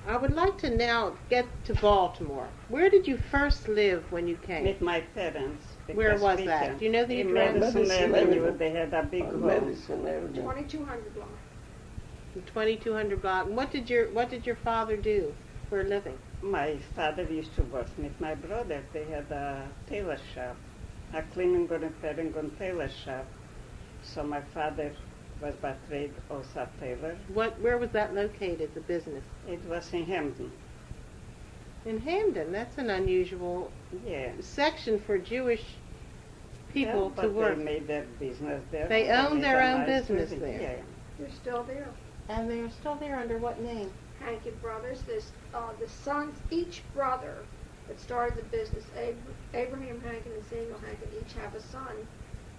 I would like to now get to Baltimore. Where did you first live when you came? With my parents. Where was that? Do you know the In address? Madison Madison Avenue, Avenue. they had a big home. Madison Avenue. 2200 block. 2200 block. And what did your father do for a living? My father used to work with my brother. They had a tailor shop, a cleaning and repairing and tailor shop. So my father was by trade also a tailor. Where was that located, the business? It was in Hampton. In Hamden. That's an unusual Yeah. section for Jewish people Yeah, to but work. they made their business there. They owned made their a own nice business living. there. Yeah. They're still there. And they're still there under what name? Hankin Brothers. This, the sons, each brother that started the business, Abraham Hankin and Samuel Hankin, each have a son,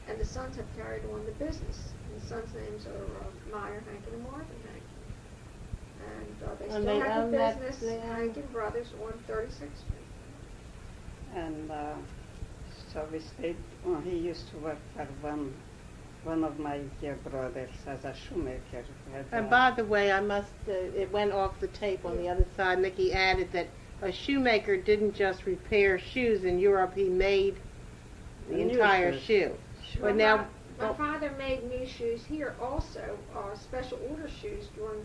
and the sons have carried on the business. And the sons' names are Meyer Hankin and Marvin Hankin. And they And still they have own the that business, land? Hankin Brothers, on 36th Street. And so we stayed. Well, he used to work for one of my brothers as a shoemaker. And by the way, I must, it went off the tape on the other side. Nikki added that a shoemaker didn't just repair shoes in Europe, he made the New entire shoes. shoe. Well, But now, my father made new shoes here also, special order shoes during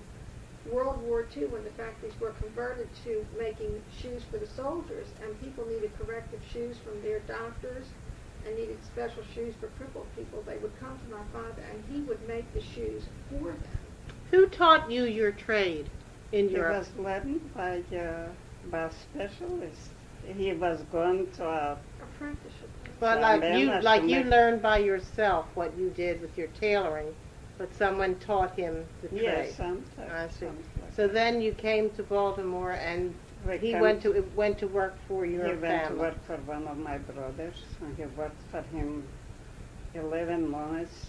World War II when the factories were converted to making shoes for the soldiers, and people needed corrective shoes from their doctors and needed special shoes for crippled people. They would come to my father and he would make the shoes for them. who taught you your trade in He Europe? was learned by a specialist. He was going to a Apprenticeship. But So like then you, that's like to you make- learned by yourself what you did with your tailoring, but someone taught him the trade. yes, sometimes. I see. sometimes. So then you came to Baltimore, and We he come- went to work for your He went to family. work for one of my brothers, and he worked for him 11 months.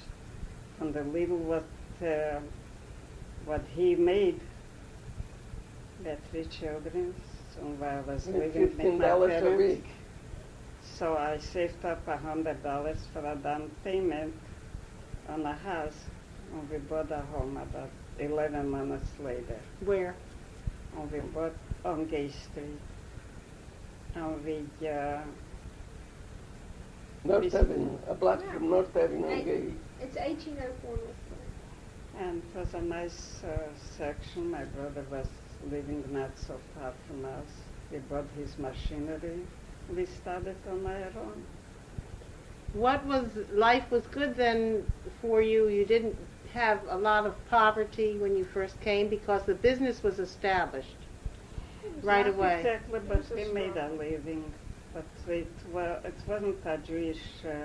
From the little what he made, we had 3 children, so I was And living with my $15 a parents. week. So I saved up $100 for a down payment on a house, and we bought a home about 11 months later. Where? And we bought on Gay Street. And we, North This- Avenue, a block from North Avenue on Gay. It's 1804 North Street. and it was a nice section. My brother was living not so far from us. We bought his machinery. We started on our own. What was life was good then for you? You didn't have a lot of poverty when you first came because the business was established right Not away. Exactly, It but was a we made a struggle. living. But it wasn't a Jewish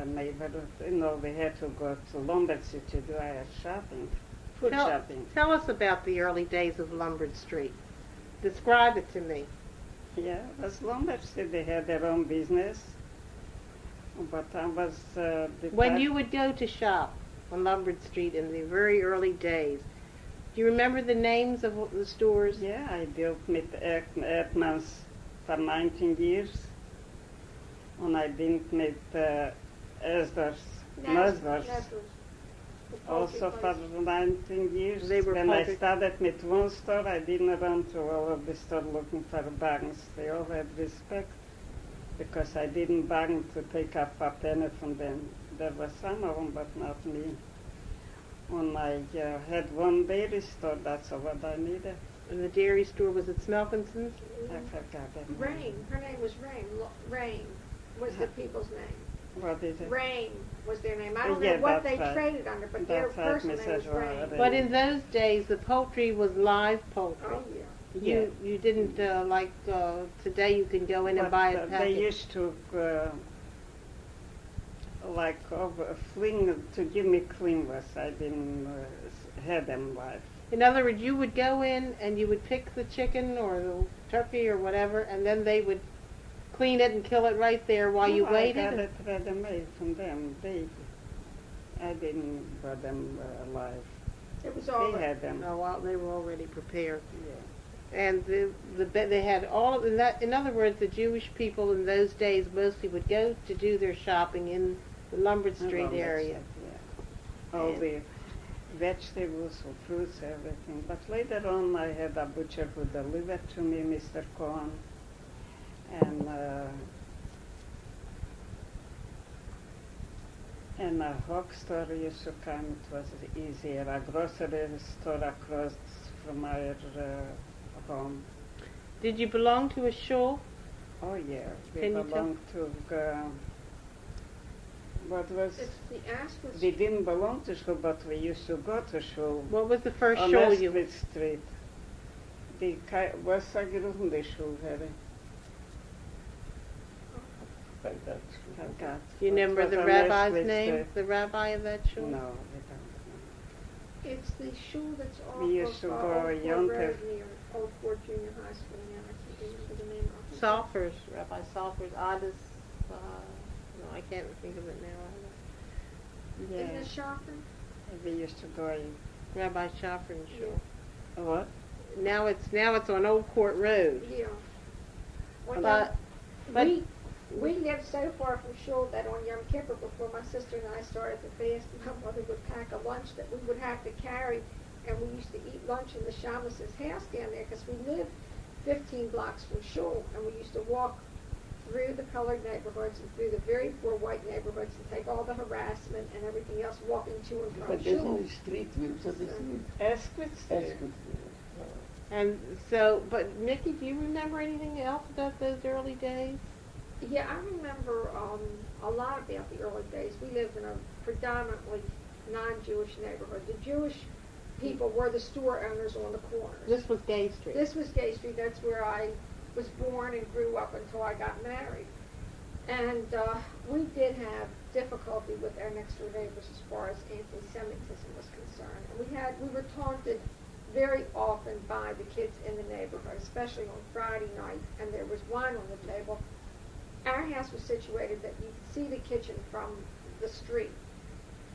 neighborhood. You know, we had to go to Lombard Street to do our shopping, food shopping. Tell us about the early days of Lombard Street. Describe it to me. Yeah, it was Lombard Street. They had their own business. But I was the When type- you would go to shop on Lombard Street in the very early days, do you remember the names of the stores? Yeah, I dealt with Erdmans for 19 years. And I didn't meet Esders, Nosders, also for 19 years. They were when I poultry- started with one store, I didn't run to all of the stores looking for bargains. They all had respect because I didn't bargain to take up a penny from them. There were some of them, but not me. When I had one dairy store, that's what I needed. And the dairy store was at Smelkinson's? I forgot that. Rain. Her name was Rain. Rain was the people's name. What is it? Rain was their name. I don't Yeah, know what that's they right. traded under, but their That's right, personal name was Mrs. Rain. Rain. But in those days, the poultry was live poultry. Oh, yeah. You didn't like today. You can go in and But, buy a they package. used to fling to give me cleaners. I didn't have them live. In other words, you would go in and you would pick the chicken or the turkey or whatever, and then they would clean it and kill it right there while you No, waited. I got it ready-made from them. I didn't buy them alive. It was all They had them. Oh, well, they were already prepared. Yeah. And they had all of that. In other words, the Jewish people in those days mostly would go to do their shopping in the Lombard Street Lombard area. Street, yeah. All And- the vegetables or fruits, everything. But later on, I had a butcher who delivered to me, Mr. Cohen, and a hog store used to come. It was easier. A grocery store across from our home. Did you belong to a shul? Oh yeah, we Can you belonged to. What was? It's the Ashford We didn't belong to shul, but we used to go to shul. What was the first On shul you? Asquith Street. Was a geruchende Schule, Harry. Like that. Forgot. Do you remember It was the on rabbi's Asquith name? Street. The rabbi of that shul? No, we don't It's the shul that's off We used to of go Old Fort Yom Road Tov. near Old Fort Junior High School now. I can't remember the name of it. Salfers, Rabbi Salfers, Addis. No, I can't think of it now. know. Isn't Yeah, it Sharpen? we used to go. Rabbi Shafrin's shul. What? Now it's on Old Court Road. Yeah. Well, But we lived so far from shul that on Yom Kippur, before my sister and I started the fast, my mother would pack a lunch that we would have to carry, and we used to eat lunch in the Shabbos' house down there because we lived 15 blocks from shul, and we used to walk through the colored neighborhoods and through the very poor white neighborhoods and take all the harassment and everything else walking to and from But there's shul. in the street, Wilson Street. Asquith Street. Asquith. and so, but Mickey, do you remember anything else about those early days? Yeah, I remember a lot about the early days. We lived in a predominantly non-Jewish neighborhood. The Jewish people were the store owners on the corners. This was Gay Street. This was Gay Street. That's where I was born and grew up until I got married. And we did have difficulty with our next door neighbors as far as anti-Semitism was concerned. And we were taunted very often by the kids in the neighborhood, especially on Friday night, and there was wine on the table. Our house was situated that you could see the kitchen from the street.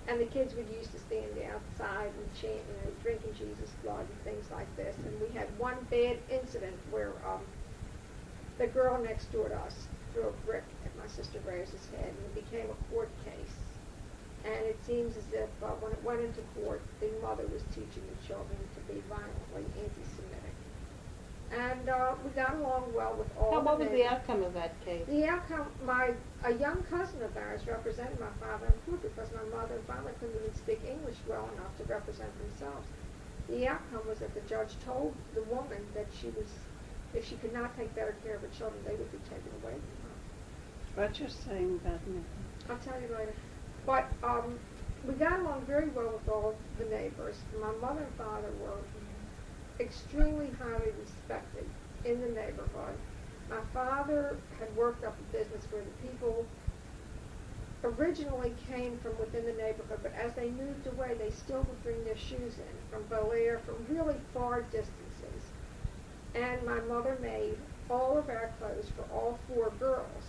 And the kids would used to stand outside and chant, drinking Jesus' blood and things like this. And we had one bad incident where the girl next door to us threw a brick at my sister Rose's head, and it became a court case. And it seems as if when it went into court, the mother was teaching the children to be violently anti-Semitic. And we got along well with all What the was the outcome of that case? The outcome, a young cousin of ours represented my father in court because my mother and father couldn't even speak English well enough to represent themselves. The outcome was that the judge told the woman that if she could not take better care of her children, they would be taken away from her. What you're saying about me? I'll tell you later. But we got along very well with all the neighbors. My mother and father were extremely highly respected in the neighborhood. My father had worked up a business where the people originally came from within the neighborhood, but as they moved away, they still would bring their shoes in from Bel Air, from really far distances. And my mother made all of our clothes for all four girls.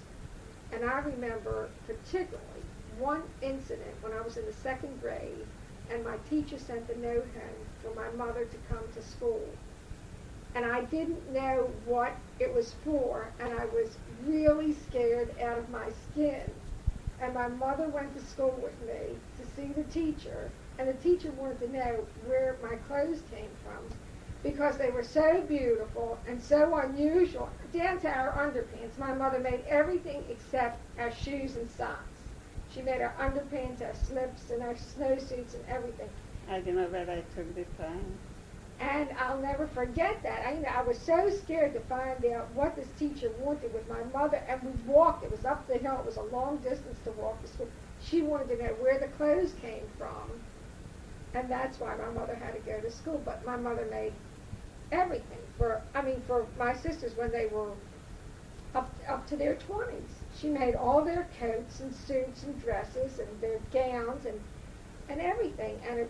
And I remember particularly one incident when I was in the second grade, and my teacher sent a note home for my mother to come to school. And I didn't know what it was for, and I was really scared out of my skin. And my mother went to school with me to see the teacher, and the teacher wanted to know where my clothes came from because they were so beautiful and so unusual, down to our underpants. My mother made everything except our shoes and socks. She made our underpants, our slips, and our snowsuits and everything. I don't know where I took the time. And I'll never forget that. I was so scared to find out what this teacher wanted with my mother, and we walked. It was up the hill. It was a long distance to walk to school. She wanted to know where the clothes came from, and that's why my mother had to go to school. But my mother made everything for my sisters when they were up to their 20s. She made all their coats and suits and dresses and their gowns and everything. And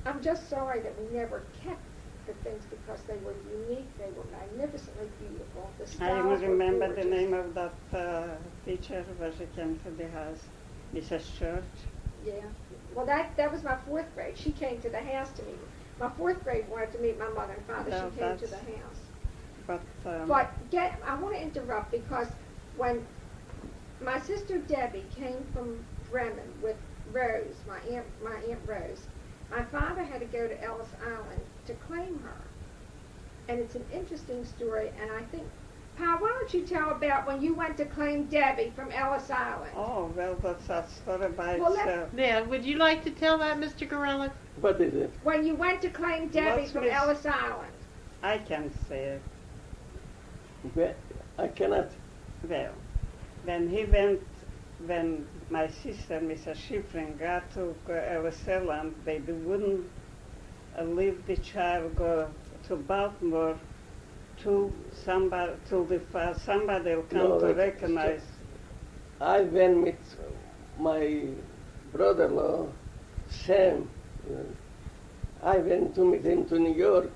I'm just sorry that we never kept the things because they were unique, they were magnificently beautiful. The I styles even remember were the gorgeous. name of that teacher when she came to the house, Mrs. Church. Yeah. Well, that was my fourth grade. She came to the house to meet me. My fourth grade wanted to meet my mother and father. No, She came to the that's- house. But I want to interrupt because when my sister Debbie came from Bremen with Rose, my aunt Rose, My father had to go to Ellis Island to claim her. And it's an interesting story, and I think, Pa, why don't you tell about when you went to claim Debbie from Ellis Island? Oh, well, that's a story by Well, itself. Yeah, would you like to tell that, Mr. Gorelick? What is it? When you went to claim Debbie What's from Miss- Ellis Island. I can say it. Well, I cannot. Well, when my sister, Mrs. Schifrin, got to Ellis Island, they wouldn't leave the child go to Baltimore to somebody, somebody will come No, to that- recognize. I went with my brother-in-law, Sam. I went to meet him to New York,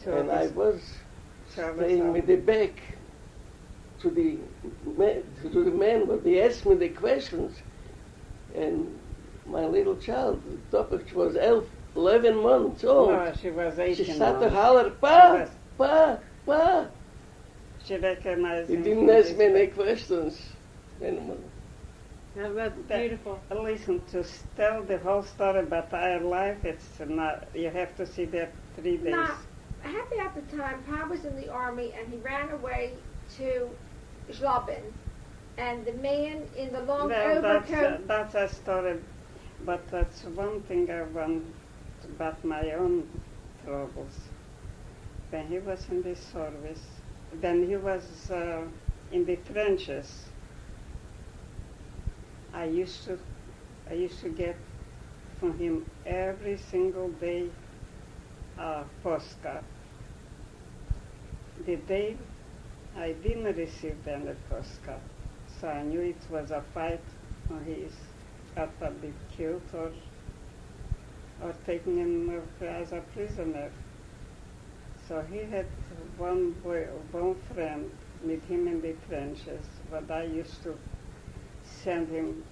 and I was staying with the back to the man, but he asked me the questions, and my little child, Topik, was 11 months old. No, she was 18 She started to months. holler, She Pa, was- Pa, Pa. She recognized He him didn't from ask this- me any questions anymore. That's That- beautiful. Listen, to tell the whole story about our life, it's not, you have to see that 3 days. Now, happy at the time, Pa was in the army and he ran away to Schlabin. And the man in the long Well, overcoat. that's a story, but that's one thing I want about my own troubles. When he was in the service, when he was in the trenches, I used to get from him every single day a postcard. The day I didn't receive any postcard, so I knew it was a fight, or he's got to be killed or taken in as a prisoner. So he had one friend with him in the trenches, but I used to send him,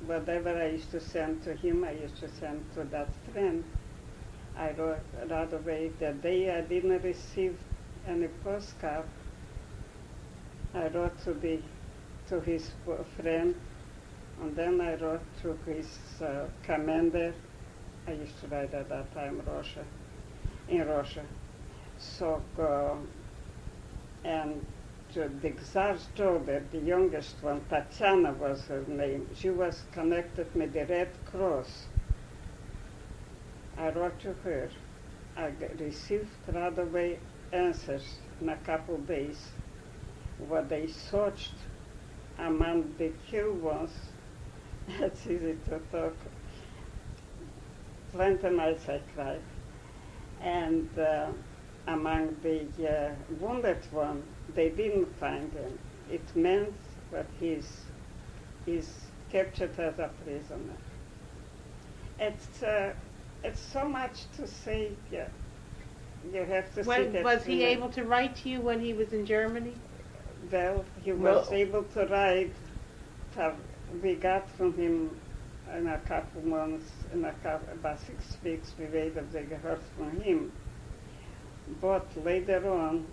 whatever I used to send to him, I used to send to that friend. I wrote right away the day I didn't receive any postcard. I wrote to his friend, and then I wrote to his commander. I used to write at that time in Russia. So, and the Czar's daughter, the youngest one, Tatiana was her name. She was connected with the Red Cross. I wrote to her. I received right away answers in a couple of days. What they searched among the killed ones, it's easy to talk. Plenty nights I cried. And among the wounded one, they didn't find him. It meant that he's captured as a prisoner. It's so much to say. Yeah, you have to see that. Was he able to write to you when he was in Germany? Well, he No. was able to write. We got from him in a couple months, about 6 weeks, we waited to heard from him. But later on,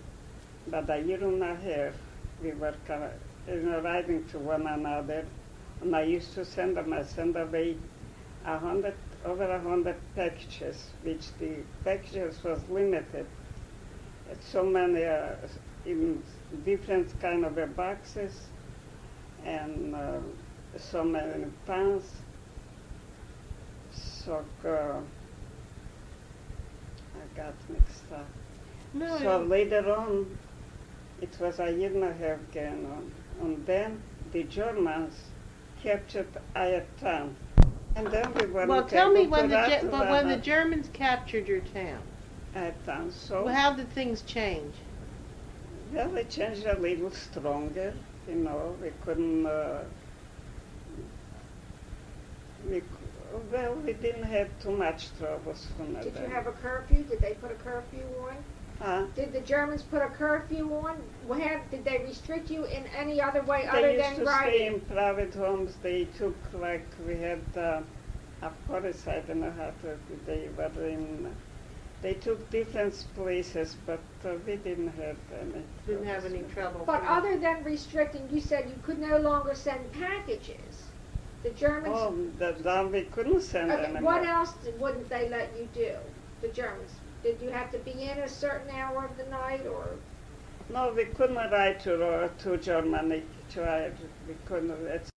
about a year and a half, we were writing to one another, and I used to send them. I sent away over 100 packages, which the packages was limited. It's so many in different kind of boxes, and so many pounds. So I got mixed up. No. So later on, it was a year and a half going on. And then the Germans captured our town. And then we were Well, tell me able when to write when the about Germans captured your town. our town. So, Well, how did things change? well, we changed a little stronger. You know, we couldn't. We didn't have too much troubles from Did you them. have a curfew? Did they put a curfew on? Did the Germans put a curfew on? Did they restrict you in any other way other They used than to stay writing? in private homes. They took, like, we had a forest, I don't know how to, they took different places, but we didn't have any. Didn't have any trouble. But other than restricting, you said you could no longer send packages. The Germans. Oh, then we couldn't send Okay, anymore. what else wouldn't they let you do? The Germans. Did you have to be in a certain hour of the night, or? No, we couldn't write to Germany. We couldn't. It's